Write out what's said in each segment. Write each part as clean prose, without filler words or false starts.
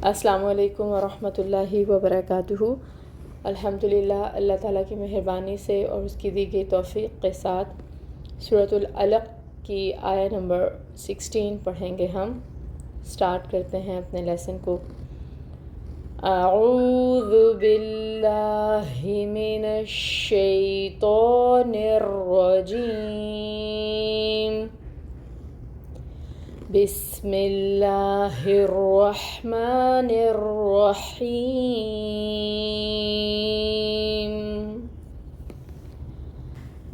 السلام علیکم ورحمۃ اللہ وبرکاتہ۔ الحمدللہ، اللہ تعالیٰ کی مہربانی سے اور اس کی دی گئی توفیق کے ساتھ سورۃ العلق کی آیہ نمبر 16 پڑھیں گے ہم۔ سٹارٹ کرتے ہیں اپنے لیسن کو۔ اعوذ باللہ من الشیطان الرجیم، بسم اللہ الرحمن الرحیم۔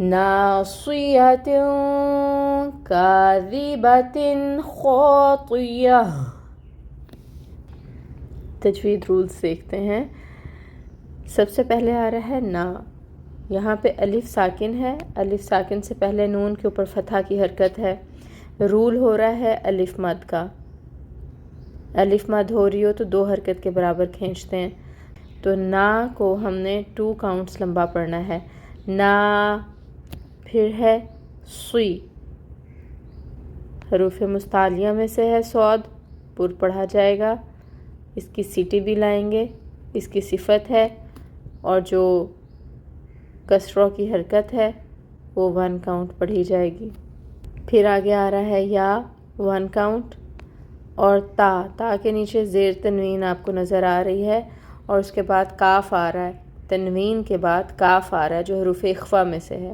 ناصیۃ کاذبۃ خاطیہ۔ تجوید رولز دیکھتے ہیں۔ سب سے پہلے آ رہا ہے نا، یہاں پہ الف ساکن ہے، الف ساکن سے پہلے نون کے اوپر فتحہ کی حرکت ہے۔ رول ہو رہا ہے الف مد کا، الف مد ہو رہی ہو تو 2 حرکت کے برابر کھینچتے ہیں۔ تو نا کو ہم نے 2 کاؤنٹس لمبا پڑھنا ہے۔ نا، پھر ہے سوئی، حروف مستعلیہ میں سے ہے صاد، پر پڑھا جائے گا، اس کی سیٹی بھی لائیں گے، اس کی صفت ہے، اور جو کسروں کی حرکت ہے وہ 1 کاؤنٹ پڑھی جائے گی۔ پھر آگے آ رہا ہے یا 1 کاؤنٹ، اور تا کے نیچے زیر تنوین آپ کو نظر آ رہی ہے، اور اس کے بعد کاف آ رہا ہے، تنوین کے بعد کاف آ رہا ہے جو حروف اخفا میں سے ہے۔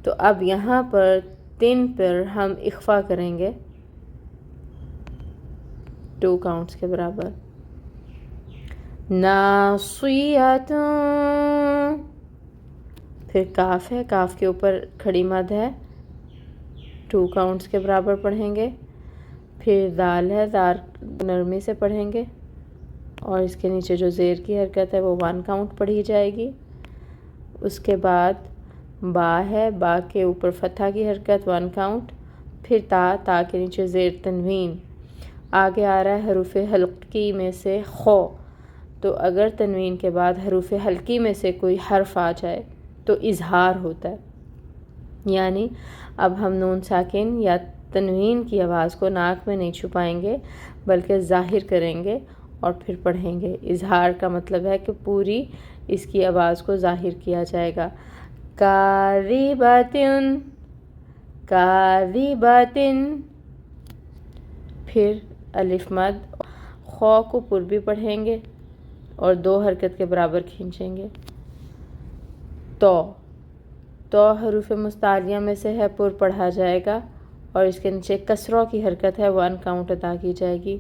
تو اب یہاں پر 3 پر ہم اخفا کریں گے 2 کاؤنٹس کے برابر۔ ناصیۃ، پھر کاف ہے، کاف کے اوپر کھڑی مد ہے، 2 کاؤنٹس کے برابر پڑھیں گے۔ پھر دال ہے، دار نرمی سے پڑھیں گے، اور اس کے نیچے جو زیر کی حرکت ہے وہ 1 کاؤنٹ پڑھی جائے گی۔ اس کے بعد با ہے، با کے اوپر فتحہ کی حرکت 1 کاؤنٹ۔ پھر تا کے نیچے زیر تنوین۔ آگے آ رہا ہے حروف حلقی میں سے خو، تو اگر تنوین کے بعد حروف حلقی میں سے کوئی حرف آ جائے تو اظہار ہوتا ہے، یعنی اب ہم نون ساکن یا تنوین کی آواز کو ناک میں نہیں چھپائیں گے بلکہ ظاہر کریں گے اور پھر پڑھیں گے۔ اظہار کا مطلب ہے کہ پوری اس کی آواز کو ظاہر کیا جائے گا۔ کاذبۃ، کاذبۃ، پھر الف مد، خو کو پر بھی پڑھیں گے اور 2 حرکت کے برابر کھینچیں گے۔ تو حروف مستعلیہ میں سے ہے، پر پڑھا جائے گا، اور اس کے نیچے کسروں کی حرکت ہے 1 کاؤنٹ ادا کی جائے گی۔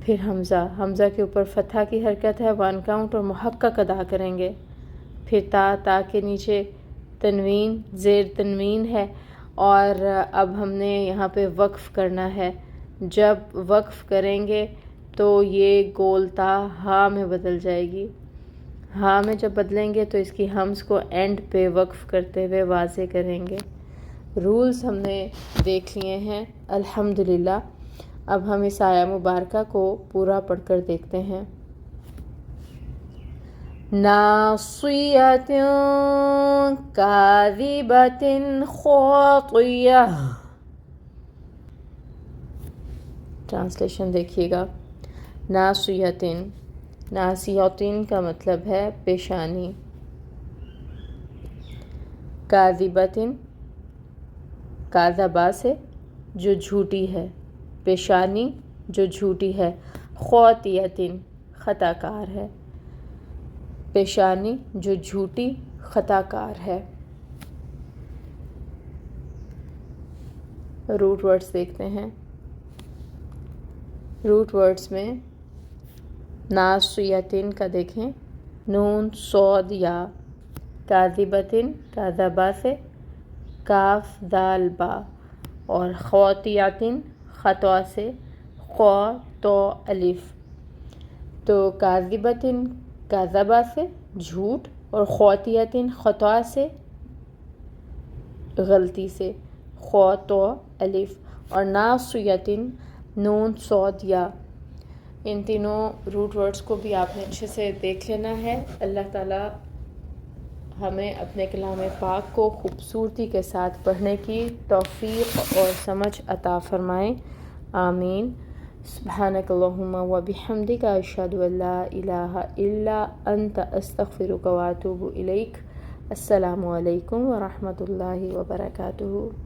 پھر حمزہ، حمزہ کے اوپر فتحہ کی حرکت ہے 1 کاؤنٹ اور محقق ادا کریں گے۔ پھر تا کے نیچے تنوین، زیر تنوین ہے، اور اب ہم نے یہاں پہ وقف کرنا ہے۔ جب وقف کریں گے تو یہ گول تا ہا میں بدل جائے گی۔ ہاں میں جب بدلیں گے تو اس کی ہمز کو اینڈ پہ وقف کرتے ہوئے واضح کریں گے۔ رولز ہم نے دیکھ لیے ہیں الحمدللہ۔ اب ہم اس آیہ مبارکہ کو پورا پڑھ کر دیکھتے ہیں۔ ناصیۃ کاذبۃ خاطیہ۔ ٹرانسلیشن دیکھیے گا۔ ناصیۃ، ناصیۃ کا مطلب ہے پیشانی۔ کاذبۃ، کاذبہ سے جو جھوٹی ہے، پیشانی جو جھوٹی ہے۔ خاطیۃ، خطا کار ہے، پیشانی جو جھوٹی خطا کار ہے۔ روٹ ورڈز دیکھتے ہیں۔ روٹ ورڈز میں ناصیۃ کا دیکھیں، نون صاد یا، کاذبۃ کاذبہ سے، کاف دال با، اور خاطیۃ خطا سے، خا تو الف۔ تو کاذبۃ کاذبہ سے جھوٹ، اور خاطیۃ خطا سے غلطی سے، خا تو الف، اور ناصیۃ نون صاد یا۔ ان تینوں روٹ ورڈز کو بھی آپ نے اچھے سے دیکھ لینا ہے۔ اللہ تعالیٰ ہمیں اپنے کلام پاک کو خوبصورتی کے ساتھ پڑھنے کی توفیق اور سمجھ عطا فرمائیں، آمین۔ سبحانک اللہم و بحمدک اشہد ان لا الہ الا انت استغفرک و اتوب الیک۔ السلام علیکم ورحمۃ اللہ وبرکاتہ۔